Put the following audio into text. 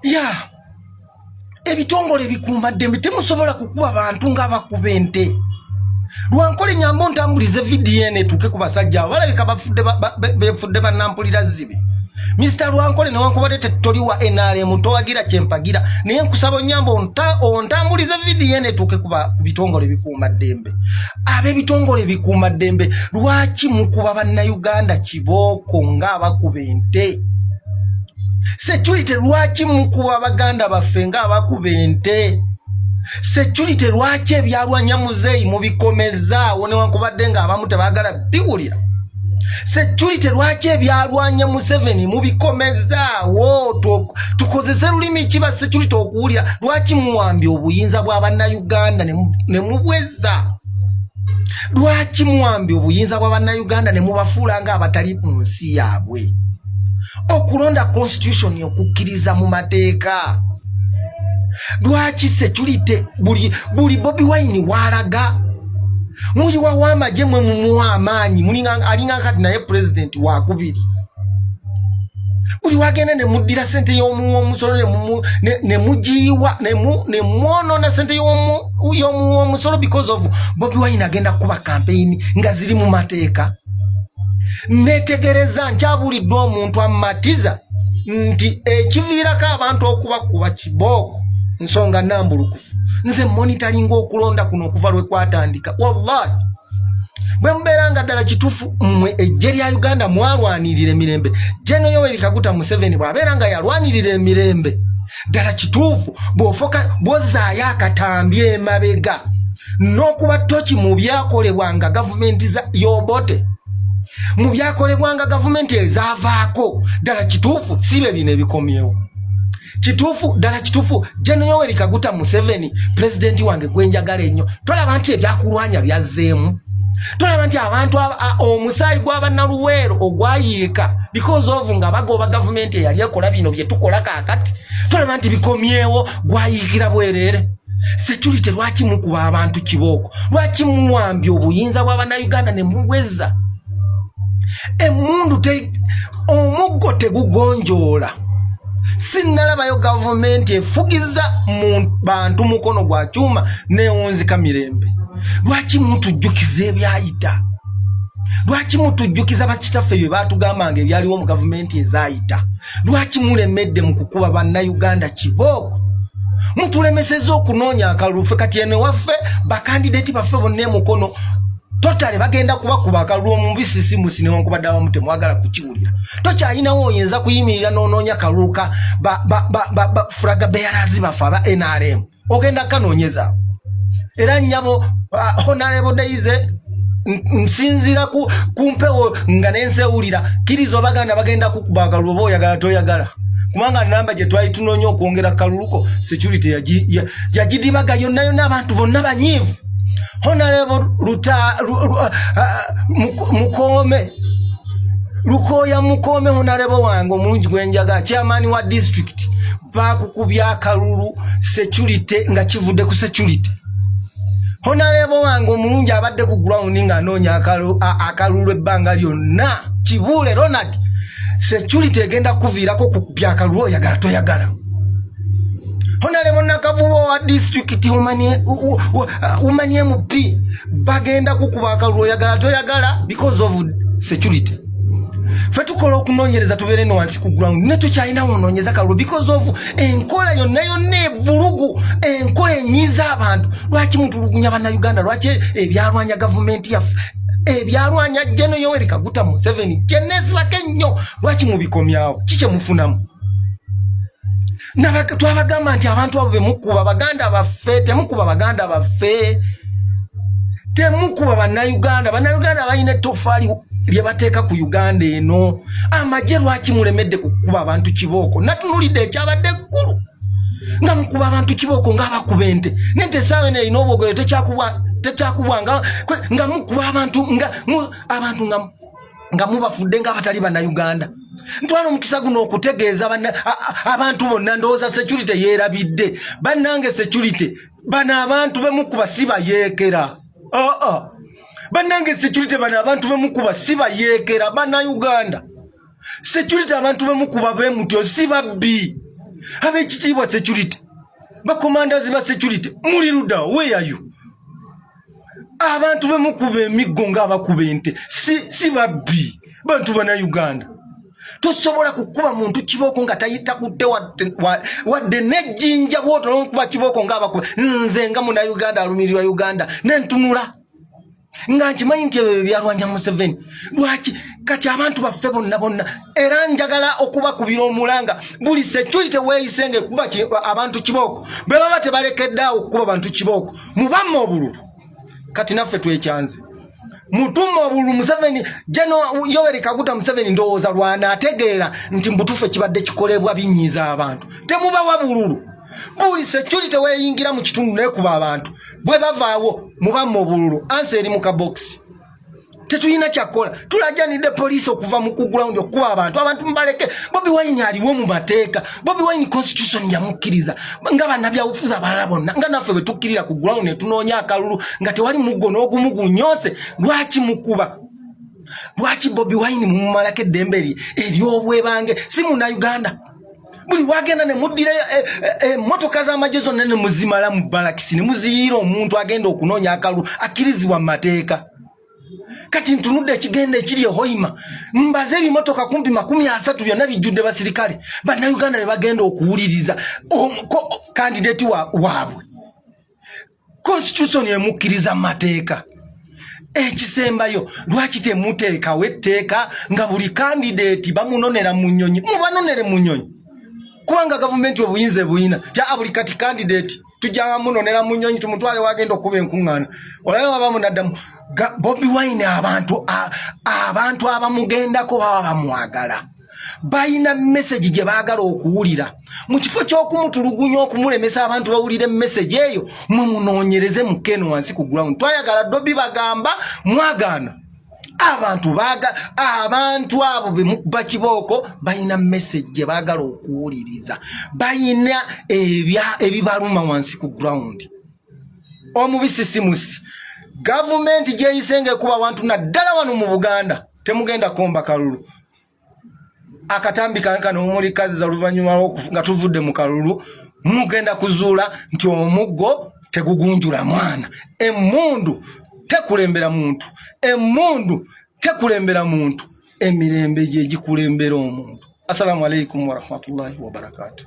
ya ebitongole bikuumaddembe temusobola kukuba abantu ng'abakuba ente. Lwankole Nyambo ntambulize VDN etuuke ku basajja balabika befudde bannampulira zibe. Mr. Lwankole newankubadde tetoli wa NRM towagira kyempagira naye nkusaba Nyambo ontambulize VDN etuuke ku bitongole bikuumaddembe. Ab'ebitongole bikuumaddembe lwaki mukuba bannayuganda kibooko ng'abakuba ente? Security lwaki mukuba abaganda baffe ng'abakuba ente? Security lwaki ebyalwanya Muzeeyi mubikomezaawo newankubadde ng'abamu tebaagala biwulira? Security lwaki ebyalwanya Museveni mubikomezaawo? Tukozese lulimi kiba security okuwulira. Lwaki muwambye obuyinza bw'abannayuganda ne mubweza? Lwaki muwambye obuyinza bw'abannayuganda ne mubafuula ng'abatali mu nsi yaabwe? Okulonda constitution okukkiriza mu mateeka. Lwaki security buli Bobi Wine walaga muyiwa w'amagye mwe mumuwa amaanyi alinga kati naye president wakubiri. Buli wagenda ne muddira sente y'omusolo ne mugiyiwa ne mwonona sente y'omusolo because of Bobi Wine agenda kuba campaign nga ziri mu mateeka. Netegereza nkyabuliddwa omuntu amatiza nti ekiviirako abantu okubakuba kibooko nsonga nnambulukufu. Nze monitoring okulonda kuno okuva lwe kwatandika. Wallahi bwe mubeera nga ddala kituufu mmwe eggye lya Uganda mwalwanirira emirembe. General Yoweri Kaguta Museveni bw'abeera nga yalwanirira emirembe ddala kituufu bw'ozaayo akatambi emabega n'okuba toki mu byakolebwanga gavumenti y'Obote, mu byakolebwanga gavumenti ezaavaako. Ddala kituufu sibe bino ebikomyewo. Kituufu ddala kituufu General Yoweri Kaguta Museveni president wange gwenjagala ennyo. Tolaba nti ebyakulwanya byazzeemu. Tolaba nti abantu omusaayi gw'abannaluweero ogwayiika because of nga bagoba gavumenti eyali ekola bino bye tukola kaakati. Tolaba nti bikomyewo gwayiikira bwereere. Security lwaki mukuba abantu kibooko? Lwaki muwambye obuyinza bw'abannayuganda ne mubweza? Emundu omuggo tegugonjoola. Sinnalabayo gavumenti efugiza mu bantu mukono gwa kyuma neewunzika mirembe. Lwaki mutujjukiza ebyayita? Lwaki mutujjukiza bakitaffe bye baatugambanga ebyaliwo mu gavumenti ezaayita? Lwaki mulemedde mu kukuba bannayuganda kibooko? Mutulemeseza okunoonya akalulu. Ffe kati eno waffe bakandideti baffe bonna mukono totale bagenda kubakuba akalulu omubisi simusi newankubadde abamu temwagala kukiwulira. Tokyalinawo oyinza kuyimirira n'onoonya kaluuka fulaga bearazi bafe aba NRM ogenda kanoonyeza. Era nnyabo Honorable Daisy nsinzira ku mpewo nga nensewulira kkiriza Abaganda bagenda kukuba akalulu oba oyagala toyagala. Kubanga namba gye twali tunoonya okwongera kaluluko security yagidibaga yonna yonna abantu bonna banyiivu. Honorable Lukoya Mukome Honorable wange omulungi gwenjaga chairman wa district bakukubya akalulu security nga kivudde ku security. Honorable wange omulungi abadde ku ground nga anoonya akalulu ebbanga lyonna Kibuule Ronald security egenda kuviirako kukubya akalulu oyagala toyagala. Honorable Nakavubo wa district umanye MP bagenda kukuba akalulu oyagala toyagala because of security. Ffe tukola okunoonyereza tubeere no wansi ku ground ne tukyalina wonoonyeza kalulu because of enkola yonna yonna evulugu, enkola enyiiza abantu. Lwaki mutulugunya bannayuganda? Lwaki ebyalwanya gavumenti yaffe, ebyalwanya General Yoweri Kaguta Museveni kyeneesirako ennyo lwaki mubikomyawo? Kiki mufunamu? Twabagamba nti abantu abo bemukuba baganda baffe, temukuba baganda baffe, temukuba bannayuganda. Bannayuganda balina ettofaali lye bateeka ku Uganda eno. Amagye lwaki mulemedde kukuba abantu kibooko? Natunulidde ekyabadde eggulu nga mukuba abantu kibooko ng'abakuba ente. Nente essaawa eno erina obwogero tekyakubwa nga mukuba abantu nga mubafudde ng'abatali bannayuganda. Ntwala omukisa guno okutegeeza abantu bonna ndowooza security yeerabidde. Bannange security bano abantu bemukuba si bayeekera. Bannange security bano abantu bemukuba si bayeekera. Bannayuganda security abantu bemukuba bemutyo si babbi. Abekitiibwa security. Ba commanders ba security. Muri luda, where are you? Abantu bemukube emiggo ng'abakuba ente. Si babbi. Bantu bana Uganda. Tosobola kukuba muntu kiboko nga tayita kudde wadde nejjinja bwoto n'okuba kiboko ng'abakuba. Nze nga muna Uganda alumirirwa Uganda. Nentunula. Nga nkimanyi nti ebyo byalwanya Museveni. Lwaki kati abantu baffe bonna era njagala okubakubira omulanga buli security weeyisenge kuba abantu kiboko be baba tebalekeddaawo okukuba abantu kiboko mubamma obululu kati naffe twekyanze mutumma obululu Museveni Jeno Yoweri Kaguta Museveni ndowooza lwana ategeera nti mbutufe kibadde kikolebwa binyiiza abantu temubawa bululu buli security weeyingira mu kitundu neekuba abantu bwe bavaawo mubamma obululu ansi eri mu kaboksi tetulina kyakola tulajanidde poliisi okuva mu ground okuba abantu mbaleke Bobi Wine aliwo mu mateeka Bobi Wine constitution yamukkiriza nga bannabyabufuzi abalala bonna nga naffe bwe tukkirira ku ground ne tunoonya akalulu nga tewali muggo n'ogumu gunyose lwaki mukuba lwaki Bobi Wine mumumalako eddembe ery'obwebange si muna Uganda buli wagenda ne muddira motoka z'amagye zonna ne muzimala mu balakisi ne muziyiira omuntu agenda okunoonya akalulu akkirizibwa mu mateeka kati ntunudde ekigenda ekiri ehoima mbaze ebimotoka kumpi 30 byonna bijjudde basirikale bannayuganda ne bagenda okuwuliriza kandidati waabwe constitution emukkiriza mu mateeka ekisembayo lwaki temuteekawo etteeka nga buli kandidati bamunonera mu nnyonyi mubanonere mu nnyonyi kubanga gavumenti obuyinza buyina kya buli kati kandidati tujja munonera mu nnyonyi tumutwale wagenda okuba enkuŋŋaana olayo abamu naddamu Bobi Wine abantu abamugendako baba bamwagala bayina message gye baagala okuwulira mu kifo ky'okumutulugunya okumulemesa abantu bawulire message eyo mwe munoonyereze mukeno wansi ku ground twayagala Dobi bagamba mwagaana abantu abo bemukuba kiboko bayina message gye baagala okuwuliriza bayina ebibaluma wansi ku ground omubisi simusi Government gyeyisenge kuba abantu naddala wano mu Buganda temugenda komba kalulu akatambi kankano omuli kazi za luvannyuma nga tuvudde mu kalulu mugenda kuzuula nti omuggo tegugunjula mwana emmundu tekulembera muntu emirembe gye gikulembera omuntu. Assalamu alaikum wa rahmatullahi wa barakatuh.